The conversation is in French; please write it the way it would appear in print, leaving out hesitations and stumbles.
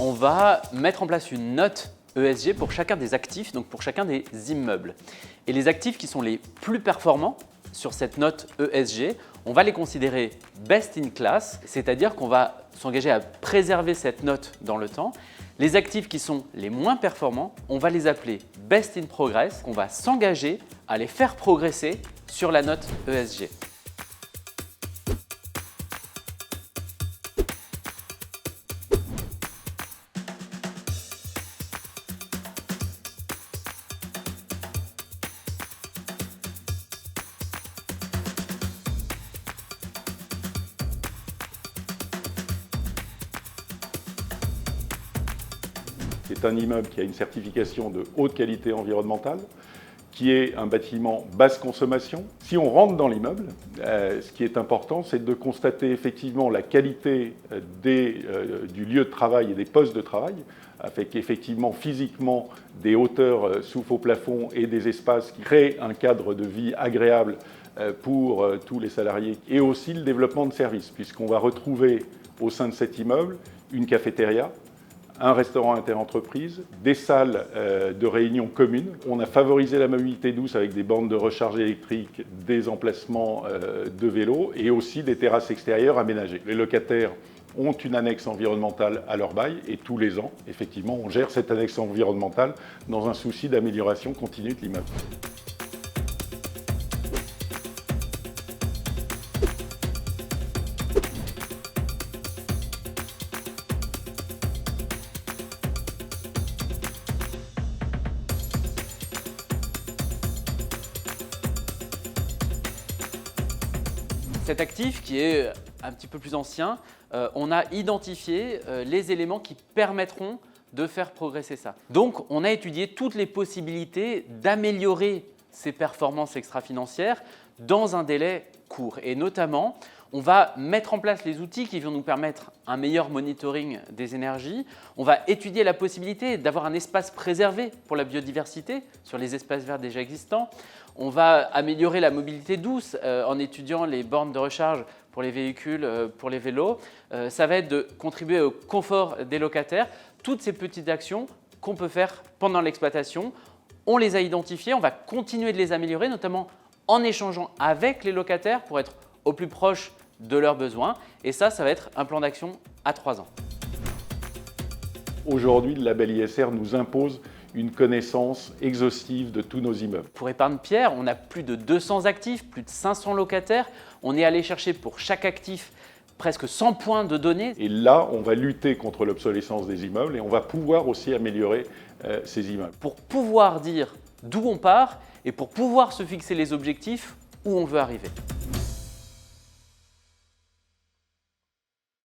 On va mettre en place une note ESG pour chacun des actifs, donc pour chacun des immeubles. Et les actifs qui sont les plus performants sur cette note ESG, on va les considérer best in class, c'est-à-dire qu'on va s'engager à préserver cette note dans le temps. Les actifs qui sont les moins performants, on va les appeler best in progress, on va s'engager à les faire progresser sur la note ESG. C'est un immeuble qui a une certification de haute qualité environnementale, qui est un bâtiment basse consommation. Si on rentre dans l'immeuble, ce qui est important, c'est de constater effectivement la qualité du lieu de travail et des postes de travail, avec effectivement physiquement des hauteurs sous faux plafond et des espaces qui créent un cadre de vie agréable pour tous les salariés, et aussi le développement de services, puisqu'on va retrouver au sein de cet immeuble une cafétéria, un restaurant interentreprise, des salles de réunion communes. On a favorisé la mobilité douce avec des bornes de recharge électrique, des emplacements de vélos et aussi des terrasses extérieures aménagées. Les locataires ont une annexe environnementale à leur bail et tous les ans, effectivement, on gère cette annexe environnementale dans un souci d'amélioration continue de l'immeuble. Cet actif qui est un petit peu plus ancien, on a identifié les éléments qui permettront de faire progresser ça. Donc, on a étudié toutes les possibilités d'améliorer ces performances extra-financières dans un délai court. Et notamment, on va mettre en place les outils qui vont nous permettre un meilleur monitoring des énergies. On va étudier la possibilité d'avoir un espace préservé pour la biodiversité sur les espaces verts déjà existants. On va améliorer la mobilité douce en étudiant les bornes de recharge pour les véhicules, pour les vélos. Ça va être de contribuer au confort des locataires. Toutes ces petites actions qu'on peut faire pendant l'exploitation, on les a identifiées, on va continuer de les améliorer, notamment en échangeant avec les locataires pour être au plus proche de leurs besoins. Et ça va être un plan d'action à 3 ans. Aujourd'hui, le label ISR nous impose une connaissance exhaustive de tous nos immeubles. Pour Épargne Pierre, on a plus de 200 actifs, plus de 500 locataires. On est allé chercher pour chaque actif presque 100 points de données. Et là, on va lutter contre l'obsolescence des immeubles et on va pouvoir aussi améliorer ces immeubles. Pour pouvoir dire d'où on part et pour pouvoir se fixer les objectifs où on veut arriver.